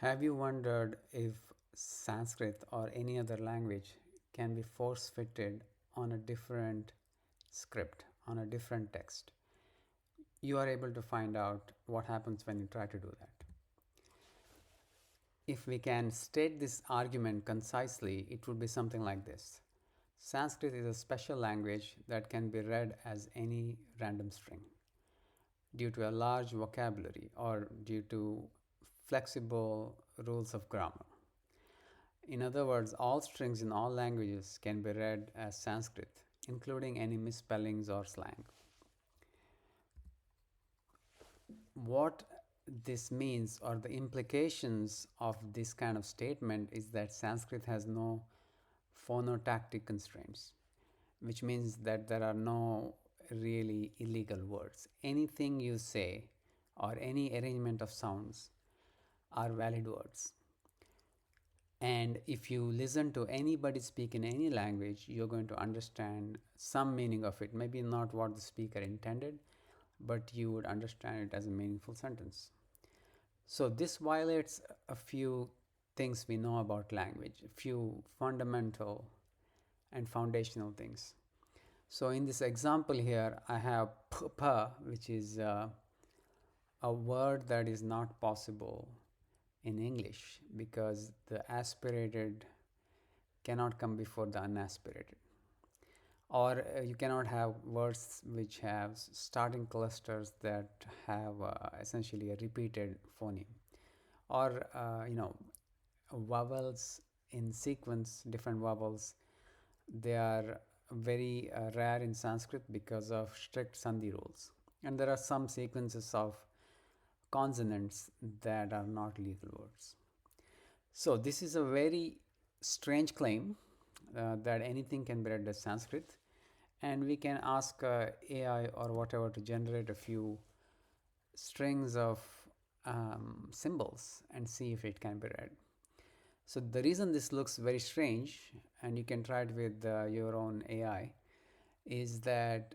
Have you wondered if Sanskrit or any other language can be force fitted on a different script, on a different text? You are able to find out what happens when you try to do that. If we can state this argument concisely, it would be something like this. Sanskrit is a special language that can be read as any random string due to a large vocabulary or due to flexible rules of grammar. In other words, all strings in all languages can be read as Sanskrit, including any misspellings or slang. What this means, or the implications of this kind of statement, is that Sanskrit has no phonotactic constraints, which means that there are no really illegal words. Anything you say or any arrangement of sounds are valid words. And if you listen to anybody speak in any language, you're going to understand some meaning of it. Maybe not what the speaker intended, but you would understand it as a meaningful sentence. So this violates a few things we know about language, a few fundamental and foundational things. So in this example here, I have p, which is a word that is not possible in English because the aspirated cannot come before the unaspirated. Or you cannot have words which have starting clusters that have essentially a repeated phoneme. Or, vowels in sequence, different vowels, they are very rare in Sanskrit because of strict Sandhi rules. And there are some sequences of consonants that are not legal words. So this is a very strange claim that anything can be read as Sanskrit, and we can ask AI or whatever to generate a few strings of symbols and see if it can be read. So the reason this looks very strange, and you can try it with your own AI, is that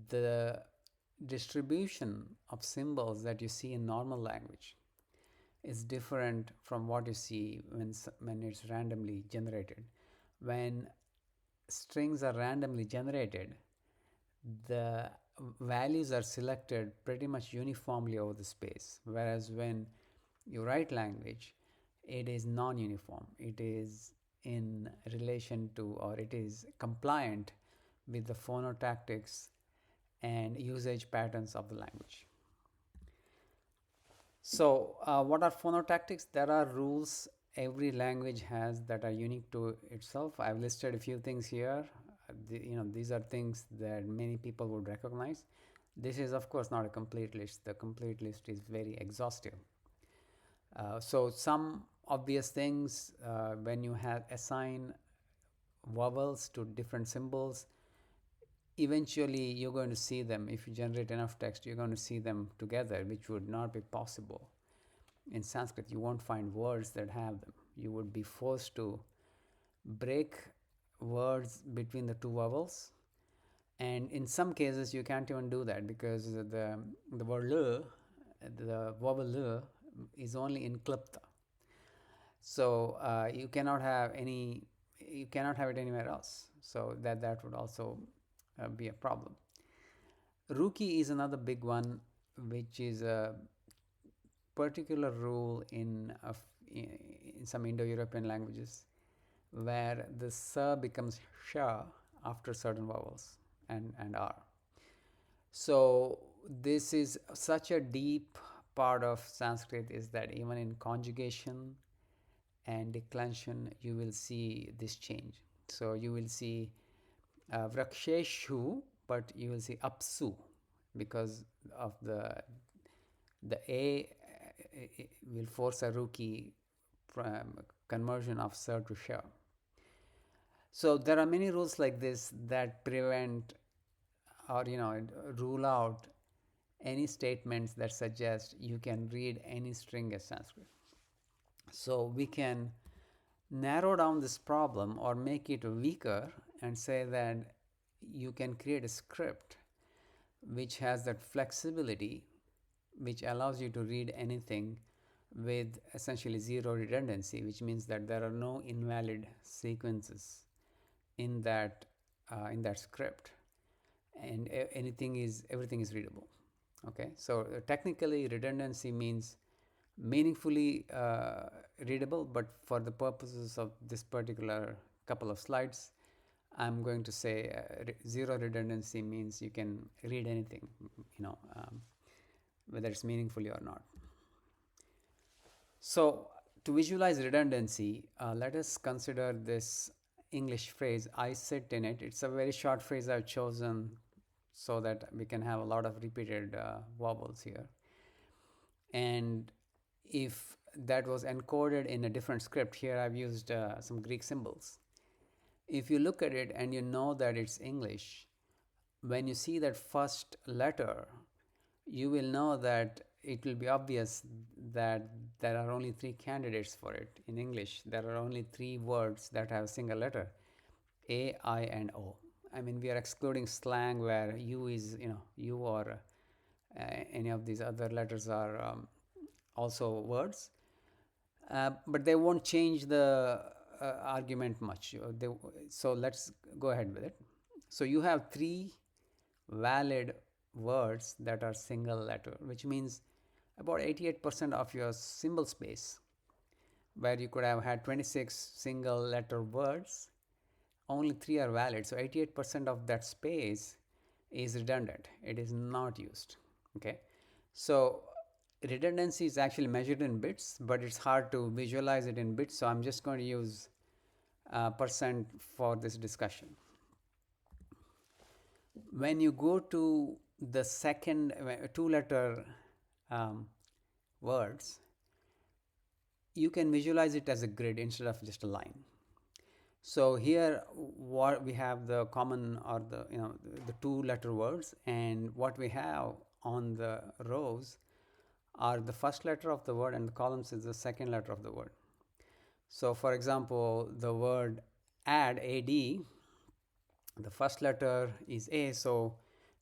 the distribution of symbols that you see in normal language is different from what you see when it's randomly generated. When strings are randomly generated, the values are selected pretty much uniformly over the space, whereas when you write language, it is non-uniform. It is in relation to, or it is compliant with the phonotactics and usage patterns of the language. So what are phonotactics? There are rules every language has that are unique to itself. I've listed a few things here. These are things that many people would recognize. This is, of course, not a complete list. The complete list is very exhaustive. So some obvious things, when you have assign vowels to different symbols, eventually you're going to see them. If you generate enough text, you're going to see them together, which would not be possible in Sanskrit. You won't find words that have them. You would be forced to break words between the two vowels, and in some cases you can't even do that because the word l, the vowel l, is only in klipta. So you cannot have it anywhere else. So that would also be a problem. Ruki is another big one, which is a particular rule in some Indo-European languages, where the sa becomes sha after certain vowels and r. So this is such a deep part of Sanskrit, is that even in conjugation and declension you will see this change. So you will see vraksheshu, but you will see apsu because of the a will force a ruki from conversion of sa to sha. So there are many rules like this that prevent or rule out any statements that suggest you can read any string as Sanskrit. So we can narrow down this problem or make it weaker and say that you can create a script which has that flexibility, which allows you to read anything with essentially zero redundancy, which means that there are no invalid sequences in that script, and everything is readable. Okay, so technically redundancy means meaningfully readable, but for the purposes of this particular couple of slides, I'm going to say zero redundancy means you can read anything, whether it's meaningfully or not. So to visualize redundancy, let us consider this English phrase, I sit in it. It's a very short phrase I've chosen so that we can have a lot of repeated vowels here. And if that was encoded in a different script, here I've used some Greek symbols. If you look at it and you know that it's English, when you see that first letter, you will know that it will be obvious that there are only three candidates for it. In English, there are only three words that have a single letter, A, I, and O. I mean, we are excluding slang where U is, U or any of these other letters are also words. But they won't change the argument much. So let's go ahead with it. So you have three valid words that are single letter, which means about 88% of your symbol space, where you could have had 26 single letter words, only three are valid. So 88% of that space is redundant. It is not used. Okay, so redundancy is actually measured in bits, but it's hard to visualize it in bits. So I'm just going to use percent for this discussion. When you go to the second two-letter words, you can visualize it as a grid instead of just a line. So here, what we have the common or the two-letter words, and what we have on the rows are the first letter of the word, and the columns is the second letter of the word. So, for example, the word add, AD, the first letter is A, so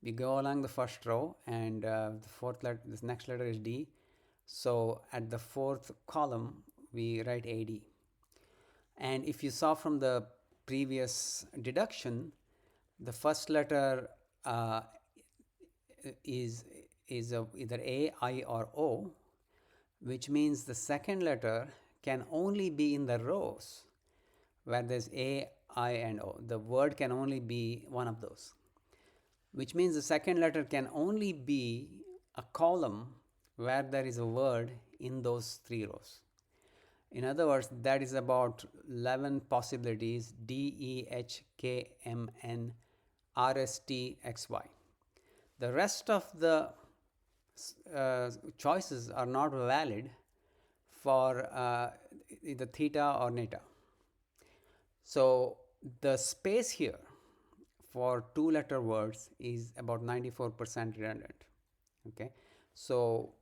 we go along the first row, and the fourth letter, this next letter is D. So at the fourth column, we write AD. And if you saw from the previous deduction, the first letter is either A, I, or O, which means the second letter can only be in the rows where there's A, I, and O. The word can only be one of those, which means the second letter can only be a column where there is a word in those three rows. In other words, that is about 11 possibilities: D, E, H, K, M, N, R, S, T, X, Y. The rest of the choices are not valid for either theta or neta. So the space here for two-letter words is about 94% redundant. Okay, so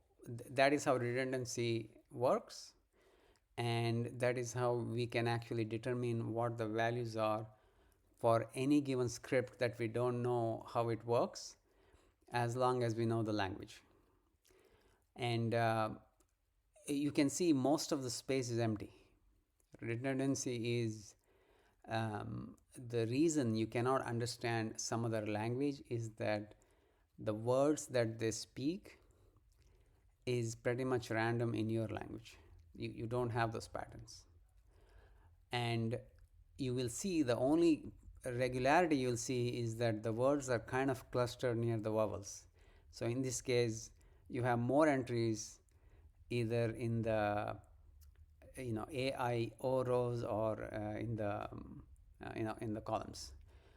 that is how redundancy works, and that is how we can actually determine what the values are for any given script that we don't know how it works, as long as we know the language. And you can see most of the space is empty. Redundancy is the reason you cannot understand some other language is that the words that they speak is pretty much random in your language. You don't have those patterns. And you will see the only regularity you'll see is that the words are kind of clustered near the vowels. So in this case, you have more entries either in the A, I, O rows or in the columns.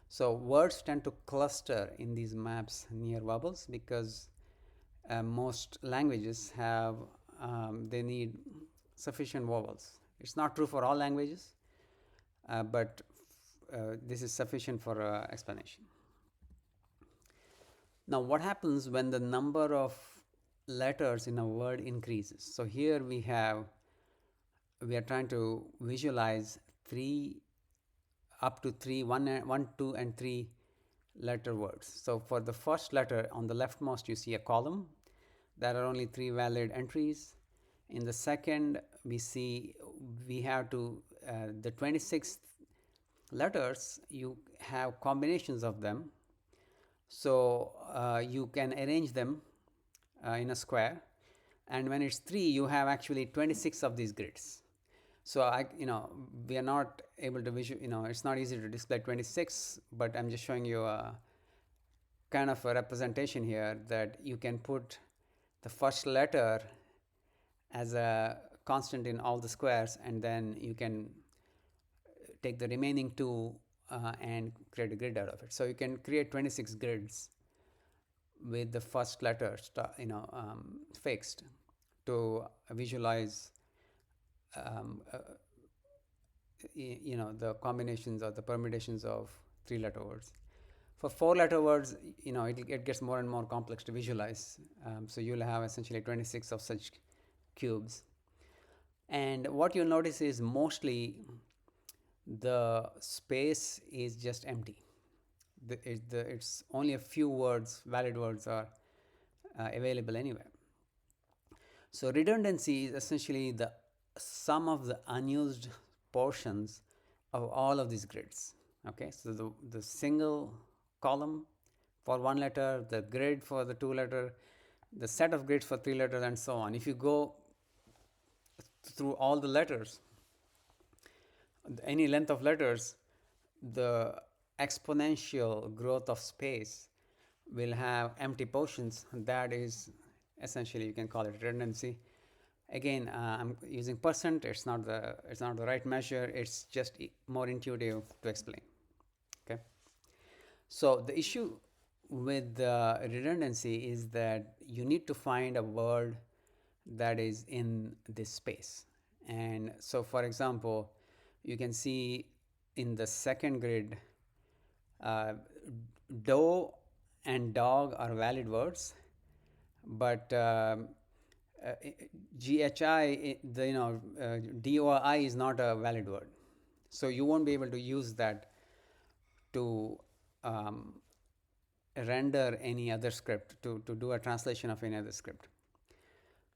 So words tend to cluster in these maps near vowels because most languages have they need sufficient vowels. It's not true for all languages, but this is sufficient for explanation. Now, what happens when the number of letters in a word increases? So here we are trying to visualize up to three, one, two, and three letter words. So for the first letter on the leftmost, you see a column. There are only three valid entries. In the second, we see we have to the 26 letters, you have combinations of them. So you can arrange them in a square, and when it's 3, you have actually 26 of these grids. So we are not able to it's not easy to display 26, but I'm just showing you a kind of a representation here that you can put the first letter as a constant in all the squares, and then you can take the remaining two and create a grid out of it. So you can create 26 grids with the first letter fixed to visualize the combinations or the permutations of 3-letter words. For 4-letter words, it gets more and more complex to visualize. So you'll have essentially 26 of such cubes. And what you'll notice is mostly the space is just empty. It's only a few words, valid words, are available anywhere. So redundancy is essentially the sum of the unused portions of all of these grids. Okay, so the single column for 1 letter, the grid for the 2-letter, the set of grids for 3 letters, and so on. If you go through all the letters, any length of letters, the exponential growth of space will have empty portions. That is essentially, you can call it redundancy. Again, I'm using percent. It's not the right measure. It's just more intuitive to explain. Okay. So the issue with redundancy is that you need to find a word that is in this space. And so, for example, you can see in the second grid, doe and dog are valid words, but GHI, DOI is not a valid word. So you won't be able to use that to render any other script, to do a translation of any other script.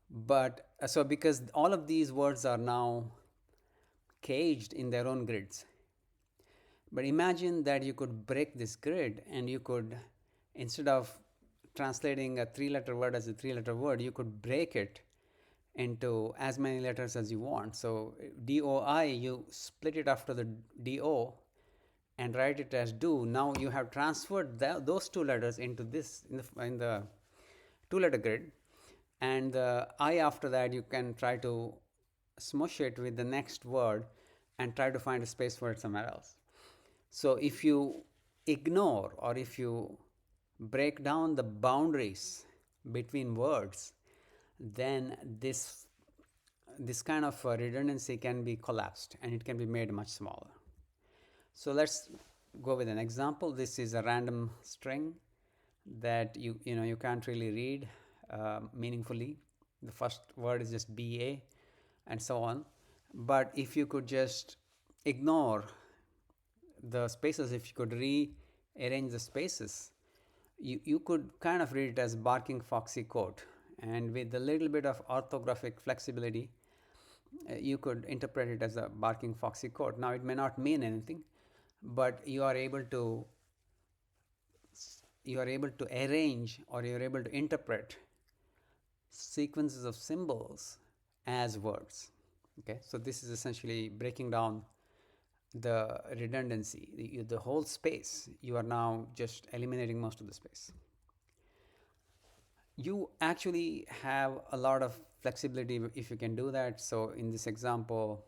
But so because all of these words are now caged in their own grids. But imagine that you could break this grid, and you could, instead of translating a 3-letter word as a 3-letter word, you could break it into as many letters as you want. So DOI, you split it after the DO and write it as do. Now you have transferred those 2 letters into this in the 2-letter grid, and the I after that you can try to smush it with the next word and try to find a space for it somewhere else. So if you ignore, or if you break down the boundaries between words, then this kind of redundancy can be collapsed, and it can be made much smaller. So let's go with an example. This is a random string that you can't really read meaningfully. The first word is just BA, and so on. But if you could just ignore the spaces, if you could rearrange the spaces, you could kind of read it as barking foxy coat. And with a little bit of orthographic flexibility, you could interpret it as a barking foxy coat. Now, it may not mean anything, but you are able to arrange, or you are able to interpret sequences of symbols as words. Okay, so this is essentially breaking down the redundancy, the whole space. You are now just eliminating most of the space. You actually have a lot of flexibility if you can do that. So in this example,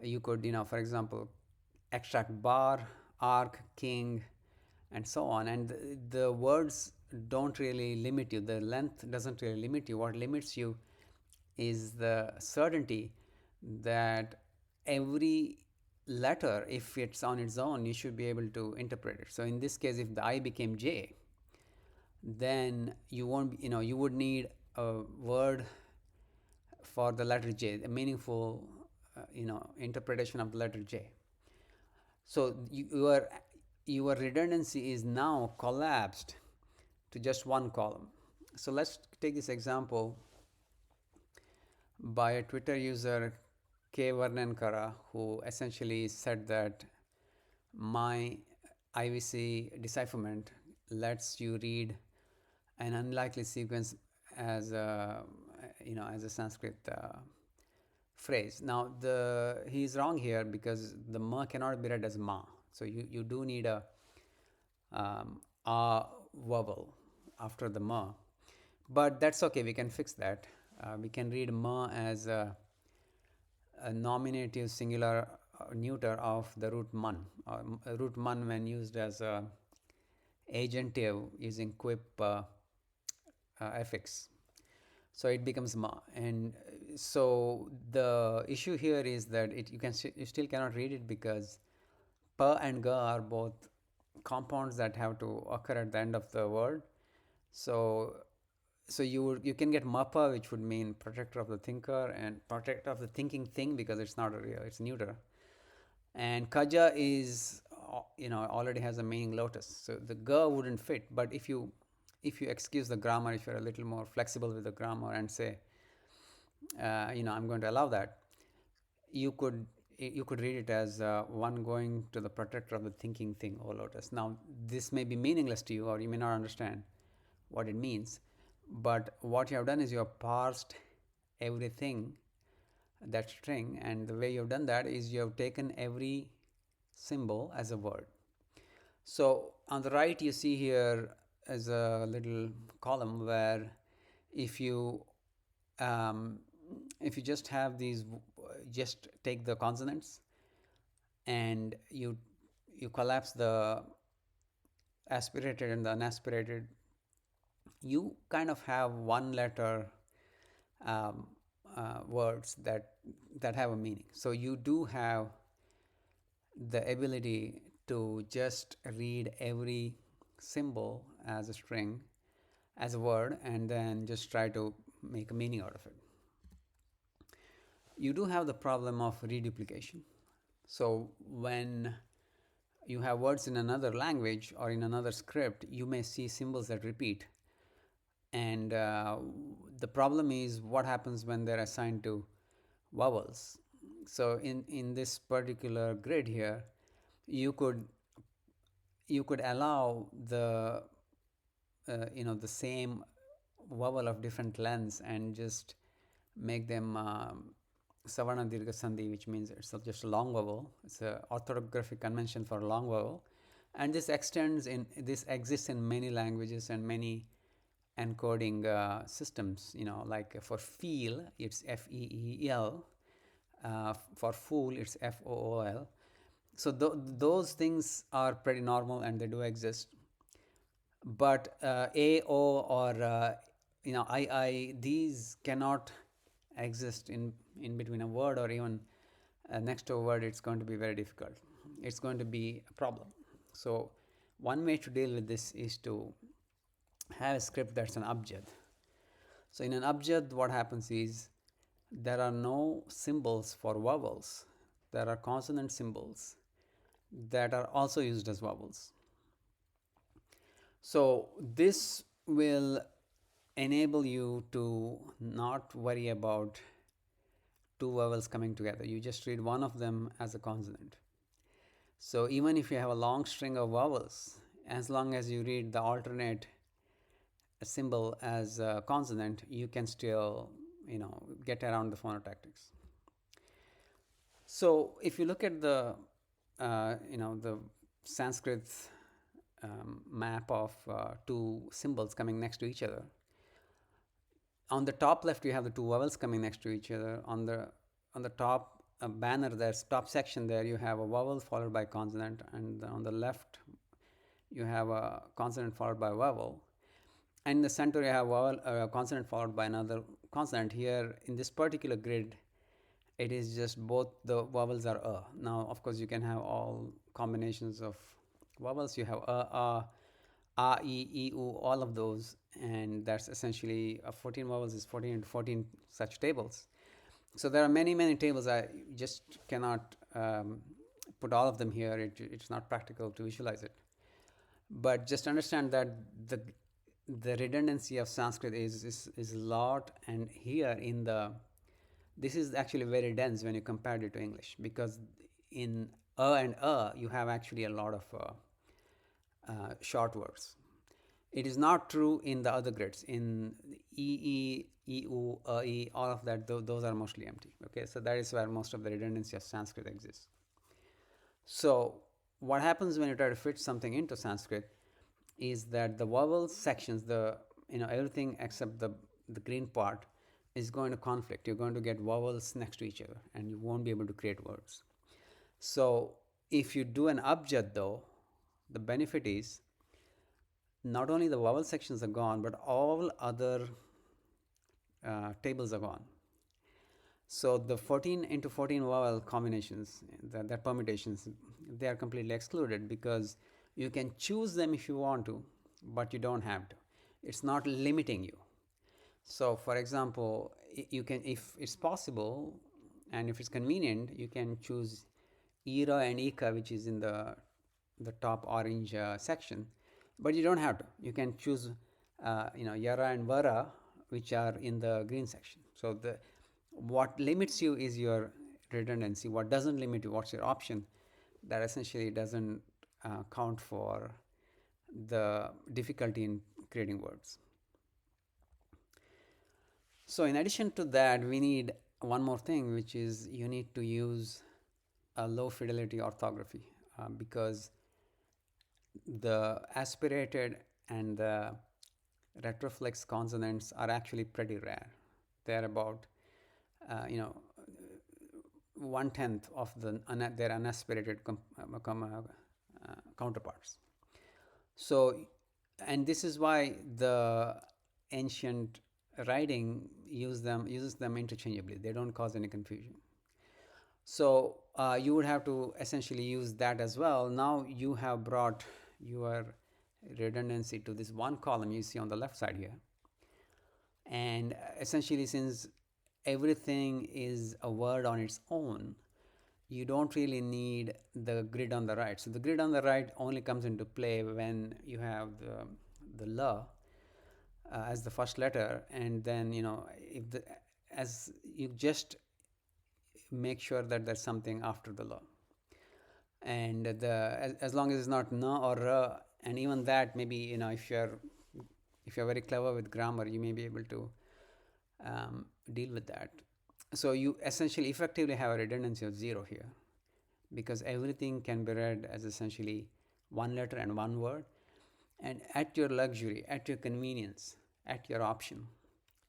you could, for example, extract bar, arc, king, and so on. And the words don't really limit you. The length doesn't really limit you. What limits you is the certainty that every letter, if it's on its own, you should be able to interpret it. So in this case, if the I became J, then you won't, you would need a word for the letter J, a meaningful, interpretation of the letter J. So your redundancy is now collapsed to just one column. So let's take this example by a Twitter user K. Varnankara, who essentially said that my IVC decipherment lets you read an unlikely sequence as a, as a Sanskrit phrase. Now he's wrong here because the ma cannot be read as ma. So you do need a vowel after the ma, but that's okay. We can fix that. We can read ma as a nominative singular neuter of the root man. Root man when used as a agentive using quip affix. So it becomes ma, and so the issue here is that you still cannot read it because pa and ga are both compounds that have to occur at the end of the word. So you can get mapa, which would mean protector of the thinker, and protector of the thinking thing because it's not a real, it's neuter. And kaja is already has a meaning lotus, so the ga wouldn't fit. But if you excuse the grammar, if you're a little more flexible with the grammar and say I'm going to allow that, you could read it as one going to the protector of the thinking thing, O lotus. Now this may be meaningless to you, or you may not understand what it means, but what you have done is you have parsed everything, that string, and the way you have done that is you have taken every symbol as a word. So on the right you see here as a little column where if you just have these, just take the consonants and you collapse the aspirated and the unaspirated, you kind of have one letter words that have a meaning. So you do have the ability to just read every symbol as a string, as a word, and then just try to make a meaning out of it. You do have the problem of reduplication. So when you have words in another language or in another script, you may see symbols that repeat. And the problem is what happens when they're assigned to vowels. So in this particular grid here, you could allow the the same vowel of different lengths and just make them Savarna Dirgha Sandhi, which means it's just a long vowel. It's an orthographic convention for a long vowel, and this exists in many languages and many encoding systems. Like for feel, it's FEEL. For fool, it's FOOL. So those things are pretty normal and they do exist. But A, O, or I, these cannot exist in between a word, or even next to a word. It's going to be very difficult. It's going to be a problem. So one way to deal with this is to have a script that's an abjad. So in an abjad, what happens is there are no symbols for vowels. There are consonant symbols that are also used as vowels. So this will enable you to not worry about two vowels coming together. You just read one of them as a consonant. So even if you have a long string of vowels, as long as you read the alternate symbol as a consonant, you can still get around the phonotactics. So if you look at the the Sanskrit map of two symbols coming next to each other, on the top left you have the two vowels coming next to each other. On the top banner, there's top section there, you have a vowel followed by consonant, and on the left you have a consonant followed by a vowel, and in the center you have a consonant followed by another consonant. Here in this particular grid, it is just both the vowels are a. Now of course you can have all combinations of vowels. You have a, e, u, all of those, and that's essentially 14 vowels is 14 into 14 such tables. So there are many tables. I just cannot put all of them here. It's not practical to visualize it. But just understand that the redundancy of Sanskrit is a lot, and here in the This is actually very dense when you compare it to English, because in and you have actually a lot of short words. It is not true in the other grids. In all of that, those are mostly empty. Okay, so that is where most of the redundancy of Sanskrit exists. So what happens when you try to fit something into Sanskrit is that the vowel sections, everything except the green part is going to conflict. You're going to get vowels next to each other, and you won't be able to create words. So if you do an abjad, though, the benefit is not only the vowel sections are gone, but all other tables are gone. So the 14 into 14 vowel combinations, that permutations, they are completely excluded, because you can choose them if you want to, but you don't have to. It's not limiting you. So for example, you can, if it's possible and if it's convenient, you can choose Ira and Ika, which is in the top orange section, but you don't have to. You can choose Yara and Vara, which are in the green section. So what limits you is your redundancy. What doesn't limit you, what's your option, that essentially doesn't count for the difficulty in creating words. So in addition to that, we need one more thing, which is you need to use a low fidelity orthography, because the aspirated and the retroflex consonants are actually pretty rare. They're about, 1/10 of their unaspirated counterparts. So, and this is why the ancient writing uses them interchangeably. They don't cause any confusion. So you would have to essentially use that as well. Now you have brought your redundancy to this one column you see on the left side here. And essentially, since everything is a word on its own, you don't really need the grid on the right. So the grid on the right only comes into play when you have the la as the first letter, and then as you just make sure that there's something after the la, and as long as it's not na or ra, and even that, maybe if you're very clever with grammar, you may be able to deal with that. So you essentially effectively have a redundancy of 0 here, because everything can be read as essentially one letter and one word, and at your luxury, at your convenience, at your option,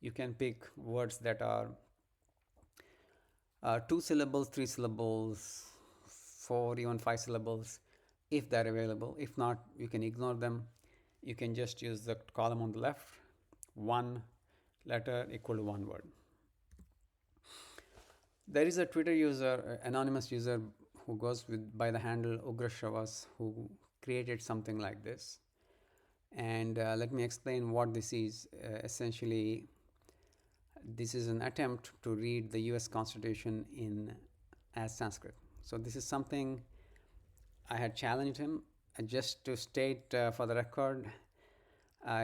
you can pick words that are 2 syllables, 3 syllables, 4, even 5 syllables, if they're available. If not, you can ignore them. You can just use the column on the left, one letter equal to one word. There is a Twitter user, anonymous user, who goes by the handle Ugrashavas, who created something like this. And let me explain what this is. Essentially, this is an attempt to read the US Constitution as Sanskrit. So this is something I had challenged him. Just to state for the record,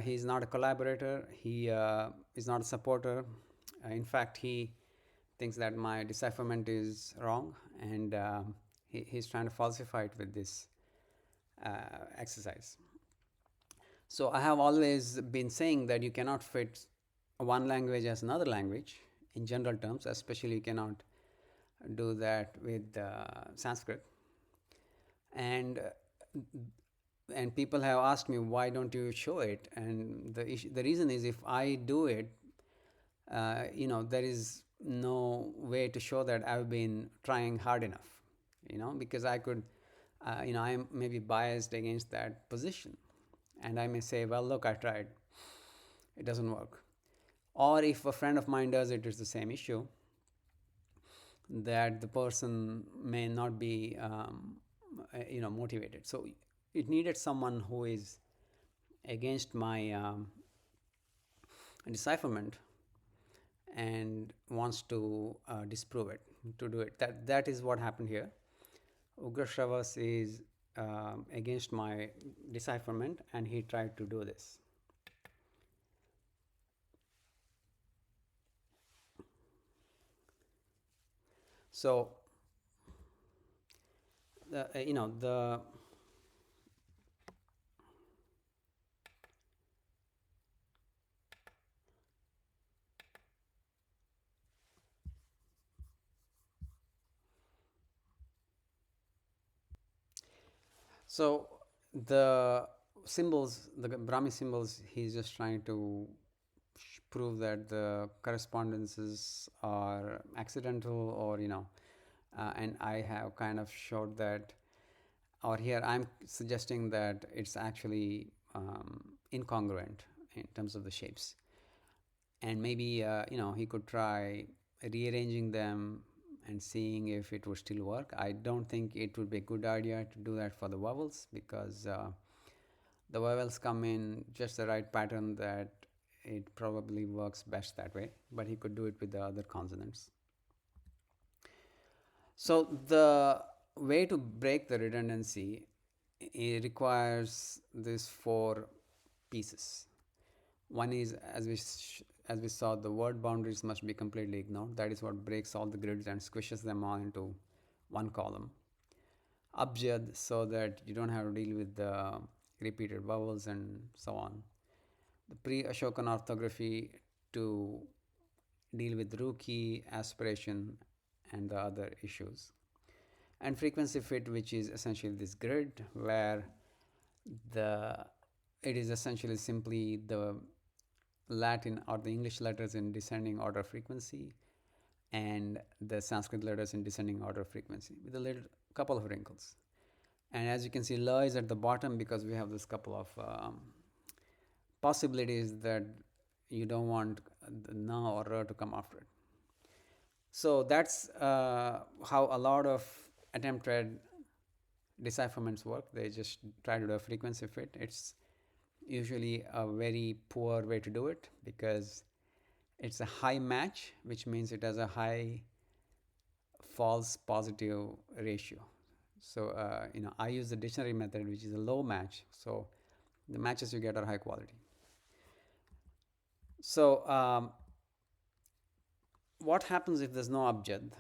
he's not a collaborator. He is not a supporter. In fact, he thinks that my decipherment is wrong, and he's trying to falsify it with this exercise. So I have always been saying that you cannot fit one language as another language in general terms, especially you cannot do that with Sanskrit. And people have asked me, why don't you show it? And the reason is, if I do it, there is no way to show that I've been trying hard enough, because I could, I am maybe biased against that position, and I may say, well, look, I tried, it doesn't work. Or if a friend of mine does it, it's the same issue, that the person may not be motivated. So it needed someone who is against my decipherment and wants to disprove it, to do it. That is what happened here. Ugrashavas is against my decipherment, and he tried to do this. So the so the symbols, the Brahmi symbols, he's just trying to prove that the correspondences are accidental, or and I have kind of showed that, or here I'm suggesting that it's actually incongruent in terms of the shapes, and maybe he could try rearranging them and seeing if it would still work. I don't think it would be a good idea to do that for the vowels, because the vowels come in just the right pattern that it probably works best that way, but he could do it with the other consonants. So the way to break the redundancy, it requires these four pieces. One is, as we saw, the word boundaries must be completely ignored. That is what breaks all the grids and squishes them all into one column. Abjad, so that you don't have to deal with the repeated vowels and so on. The pre-Ashokan orthography to deal with Ruki, aspiration, and the other issues. And frequency fit, which is essentially this grid where the it is essentially simply the Latin or the English letters in descending order of frequency and the Sanskrit letters in descending order of frequency with a little couple of wrinkles. And as you can see, la is at the bottom because we have this couple of possibilities that you don't want the na or ra to come after it. So that's how a lot of attempted decipherments work. They just try to do a frequency fit. It's usually a very poor way to do it because it's a high match, which means it has a high false positive ratio. So I use the dictionary method, which is a low match. So the matches you get are high quality. So what happens if there's no abjad,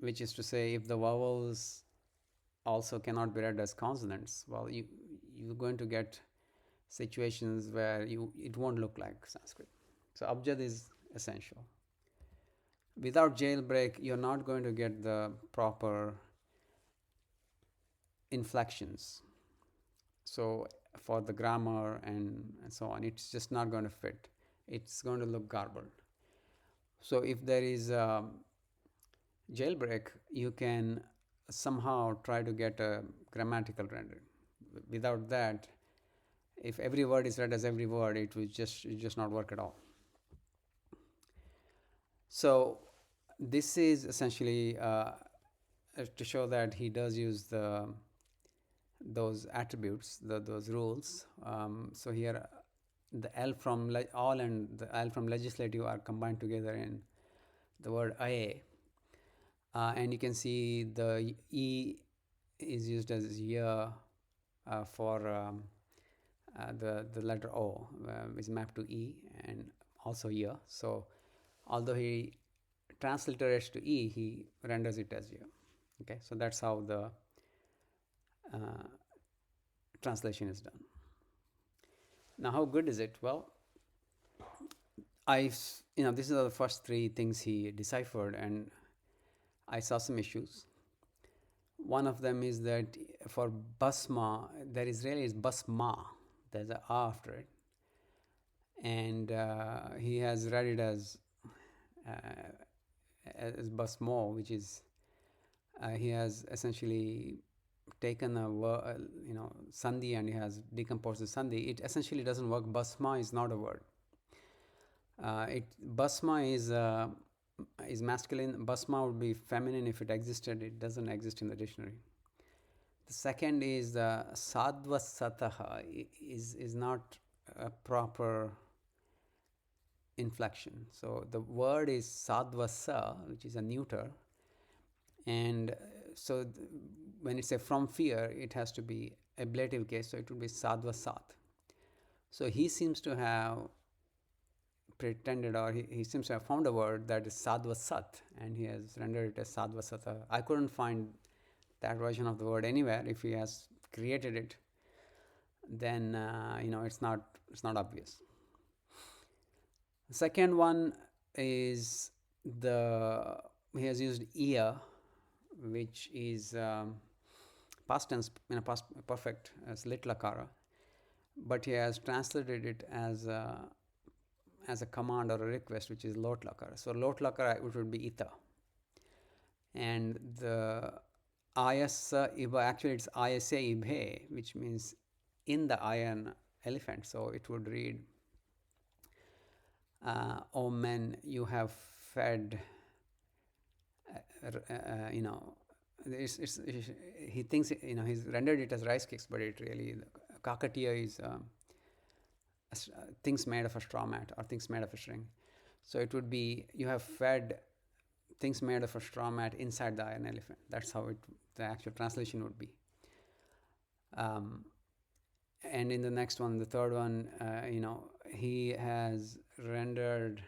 which is to say if the vowels also cannot be read as consonants? Well, you're going to get situations where it won't look like Sanskrit. So abjad is essential. Without jailbreak, you're not going to get the proper inflections. So for the grammar and so on, it's just not going to fit. It's going to look garbled. So if there is a jailbreak, you can somehow try to get a grammatical rendering. Without that, if every word is read as every word, it will just not work at all. So this is essentially to show that he does use those attributes, those rules. So here the L from all and the L from legislative are combined together in the word A. And you can see the E is used as ya for the letter O is mapped to E and also ya. So although he transliterates to E, he renders it as ya. Okay, so that's how the translation is done. Now, how good is it? Well, these are the first three things he deciphered, and I saw some issues. One of them is that for basma, there is really is basma. There's a after it, and he has read it as basmo, which is he has essentially taken a sandhi and he has decomposed the sandhi. It essentially doesn't work. Basma is not a word. Basma is masculine. Basma would be feminine if it existed. It doesn't exist in the dictionary. The second is sadvasataha is not a proper inflection. So the word is sadvasa, which is a neuter, and so when it's a from fear, it has to be ablative case, so it would be sadvasat. So he seems to have pretended, or he seems to have found a word that is sadva sat, and he has rendered it as sadva sata. I couldn't find that version of the word anywhere. If he has created it, then it's not obvious. The second one is he has used iya, which is past tense in a past perfect as lit lakara, but he has translated it as a command or a request, which is lot lakara. So lot lakara, it would be ita, and the ayasa iba, actually it's ayase ibhe, which means in the iron elephant. So it would read, "O men, you have fed." He thinks he's rendered it as rice cakes, but it really kakatiya is things made of a straw mat or things made of a string. So it would be, you have fed things made of a straw mat inside the iron elephant. That's how the actual translation would be. And in the next one, the third one, he has rendered,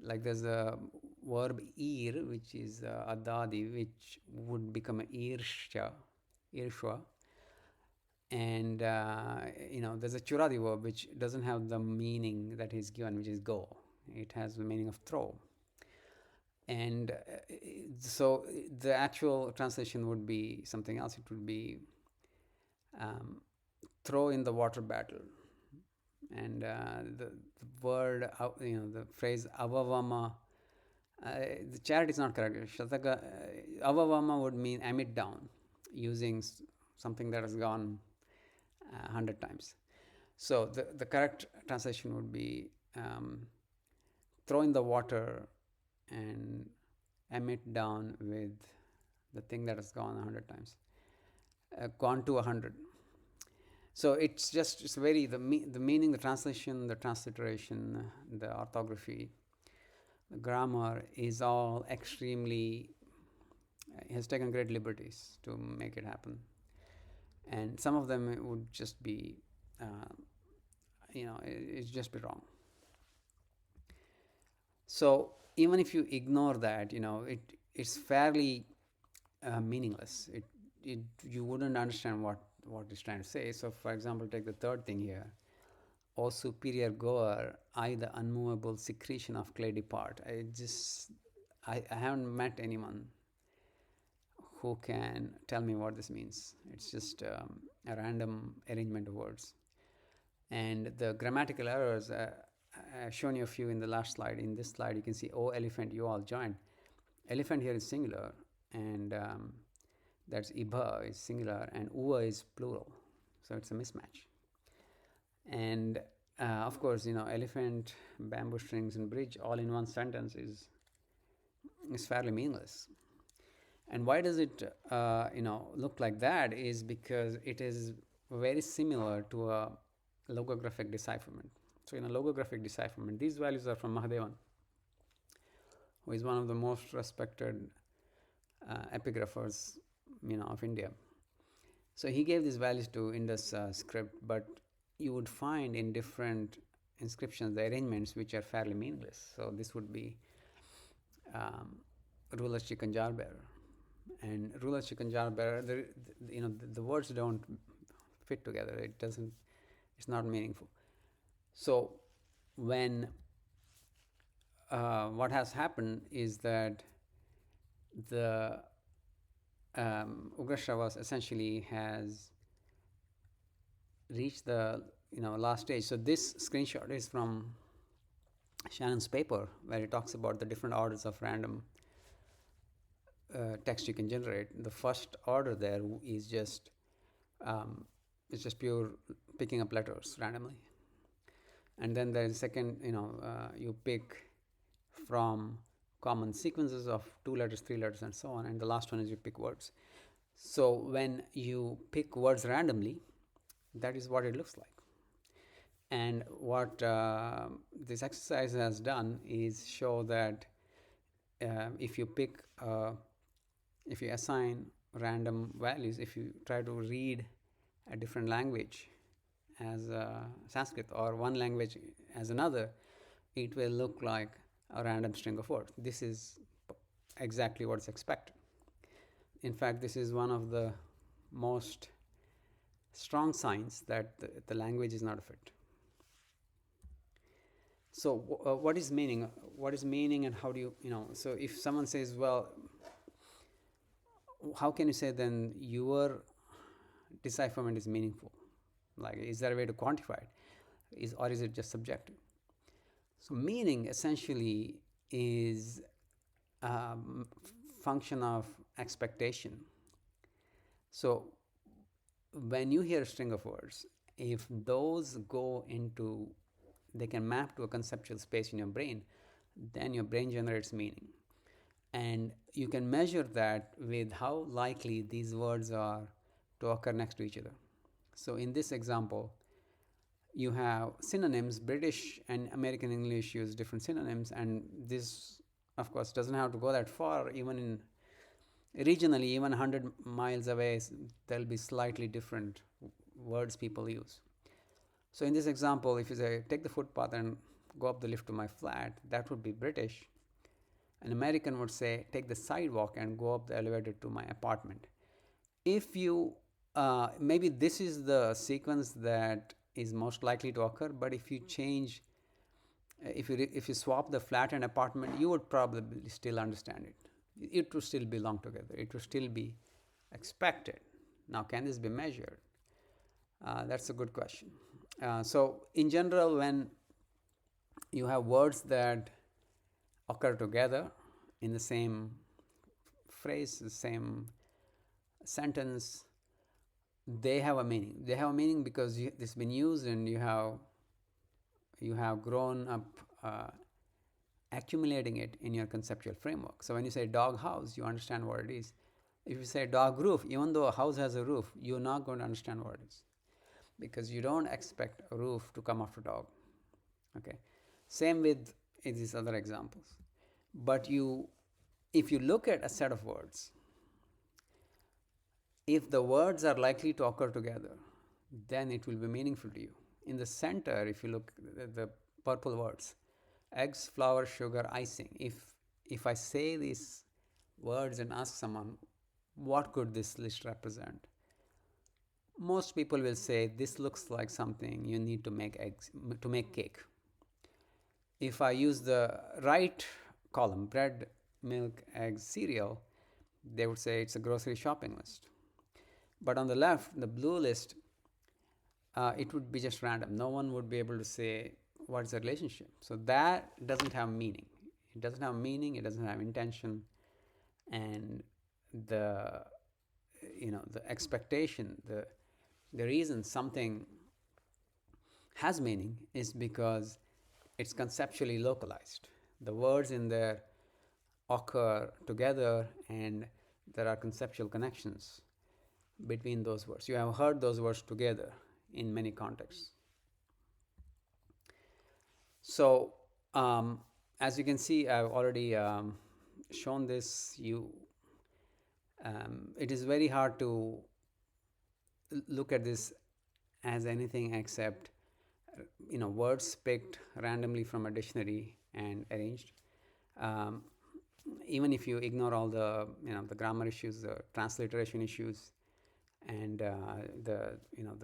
like there's a verb ir, which is adadi, which would become a irshwa. And there's a churadi verb which doesn't have the meaning that is given, which is go. It has the meaning of throw. And so the actual translation would be something else. It would be throw in the water battle. And the word, the phrase avavama, the charity is not correct. Shataka, avavama would mean emit down, using something that has gone 100 times. So the correct translation would be throw in the water and emit down with the thing that has gone 100 times, gone to 100. So it's very, the meaning, the translation, the transliteration, the orthography, the grammar is all extremely, has taken great liberties to make it happen. And some of them would just be, it's just be wrong. So even if you ignore that, it's fairly meaningless. You wouldn't understand what it's trying to say. So for example, take the third thing here. O superior goer, I the unmovable secretion of clay depart. I haven't met anyone who can tell me what this means. It's just a random arrangement of words. And the grammatical errors, I've shown you a few in the last slide. In this slide, you can see, O elephant, you all joined. Elephant here is singular, and that's ibha is singular, and uva is plural. So it's a mismatch. And of course, elephant, bamboo strings, and bridge all in one sentence is fairly meaningless. And why does it look like that is because it is very similar to a logographic decipherment. So in a logographic decipherment, these values are from Mahadevan, who is one of the most respected epigraphers of India. So he gave these values to Indus script, but you would find in different inscriptions the arrangements which are fairly meaningless. So this would be ruler's chicken jar bearer, and ruler's chicken jar bearer. The words don't fit together. It's not meaningful. So when what has happened is that the Ugrashravas essentially has reached the last stage. So this screenshot is from Shannon's paper, where he talks about the different orders of random text you can generate. The first order there is just it's just pure picking up letters randomly, and then there is second, you pick from common sequences of 2 letters, 3 letters, and so on, and the last one is you pick words. So when you pick words randomly, that is what it looks like. And what this exercise has done is show that if you assign random values, if you try to read a different language as Sanskrit or one language as another, it will look like a random string of words. This is exactly what's expected. In fact, this is one of the most strong signs that the language is not a fit. So, what is meaning? What is meaning, and how do you? So, if someone says, "Well, how can you say then your decipherment is meaningful? Like, is there a way to quantify it? Or is it just subjective?" So, meaning essentially is a function of expectation. So, when you hear a string of words, if those go into, they can map to a conceptual space in your brain, then your brain generates meaning. And you can measure that with how likely these words are to occur next to each other. So in this example, you have synonyms. British and American English use different synonyms, and this, of course, doesn't have to go that far. Even in regionally, even 100 miles away, there'll be slightly different words people use. So in this example, if you say, take the footpath and go up the lift to my flat, that would be British. An American would say, take the sidewalk and go up the elevator to my apartment. If you, maybe this is the sequence that is most likely to occur, but if you change, if you swap the flat and apartment, you would probably still understand it. It would still belong together. It would still be expected. Now, can this be measured? That's a good question. So, in general, when you have words that occur together in the same phrase, the same sentence, they have a meaning. They have a meaning because it's been used, and you have grown up accumulating it in your conceptual framework. So when you say dog house, you understand what it is. If you say dog roof, even though a house has a roof, you're not going to understand what it is, because you don't expect a roof to come after dog. Okay, same with these other examples. But if you look at a set of words, if the words are likely to occur together, then it will be meaningful to you. In the center, if you look at the purple words, eggs, flour, sugar, icing, if I say these words and ask someone, what could this list represent? Most people will say, this looks like something you need to make eggs, to make cake. If I use the right column, bread, milk, eggs, cereal, they would say it's a grocery shopping list. But on the left, the blue list, it would be just random. No one would be able to say what's the relationship. So that doesn't have meaning. It doesn't have meaning. It doesn't have intention, and the expectation, the reason something has meaning is because it's conceptually localized. The words in there occur together, and there are conceptual connections between those words. You have heard those words together in many contexts. So, as you can see, I've already shown this. It is very hard to look at this as anything except words picked randomly from a dictionary and arranged. Even if you ignore all the the grammar issues, the transliteration issues, and the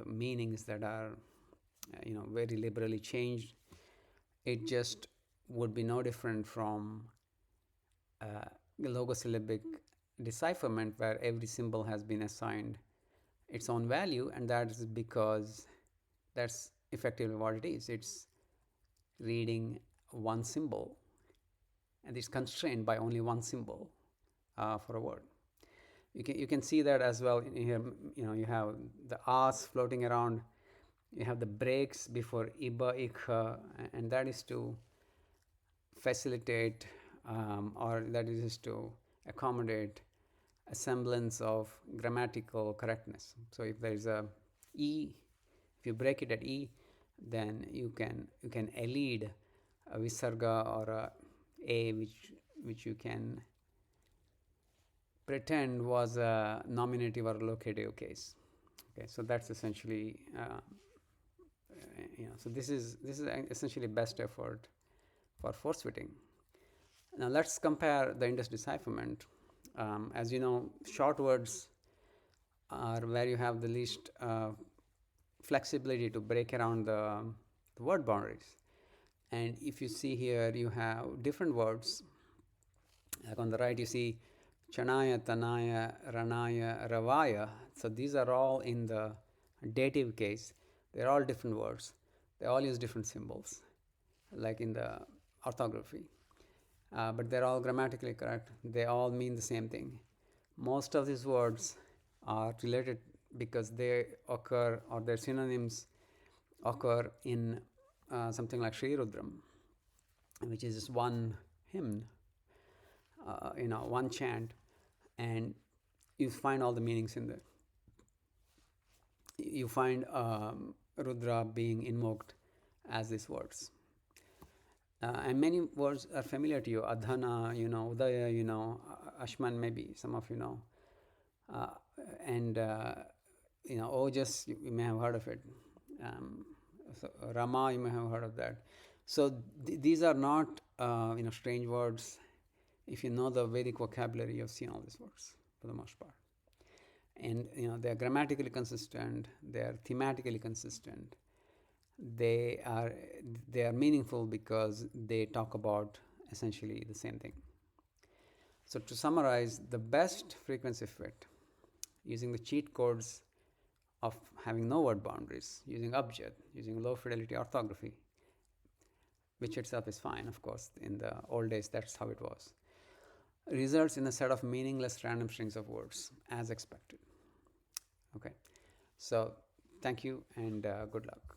meanings that are very liberally changed, it just would be no different from logosyllabic decipherment, where every symbol has been assigned its own value, and that is because that's effectively what it is. It's reading one symbol, and it's constrained by only one symbol for a word. You can see that as well in here. You have the A's floating around. You have the breaks before iba, ikha, and that is to facilitate or that is to accommodate a semblance of grammatical correctness. So if there is a e, if you break it at e, then you can elide a visarga or a which you can pretend was a nominative or locative case. Okay, so that's essentially so this is essentially best effort for force fitting. Now let's compare the Indus decipherment. As you know, short words are where you have the least flexibility to break around the word boundaries. And if you see here, you have different words. Like on the right, you see Chanaya, Tanaya, Ranaya, Ravaya. So these are all in the dative case. They're all different words. They all use different symbols, like in the orthography. But they're all grammatically correct. They all mean the same thing. Most of these words are related because they occur, or their synonyms occur in something like Sri Rudram, which is just one hymn, one chant, and you find all the meanings in there. You find Rudra being invoked as these words. And many words are familiar to you. Adhana, Udaya, Ashman, maybe some of you know. And Ojas, you may have heard of it. So Rama, you may have heard of that. So these are not strange words. If you know the Vedic vocabulary, you've seen all these words for the most part. And they are grammatically consistent. They are thematically consistent. They are meaningful because they talk about essentially the same thing. So to summarize, the best frequency fit using the cheat codes of having no word boundaries, using abjad, using low fidelity orthography, which itself is fine, of course. In the old days, that's how it was, results in a set of meaningless random strings of words as expected. Okay, so thank you and good luck.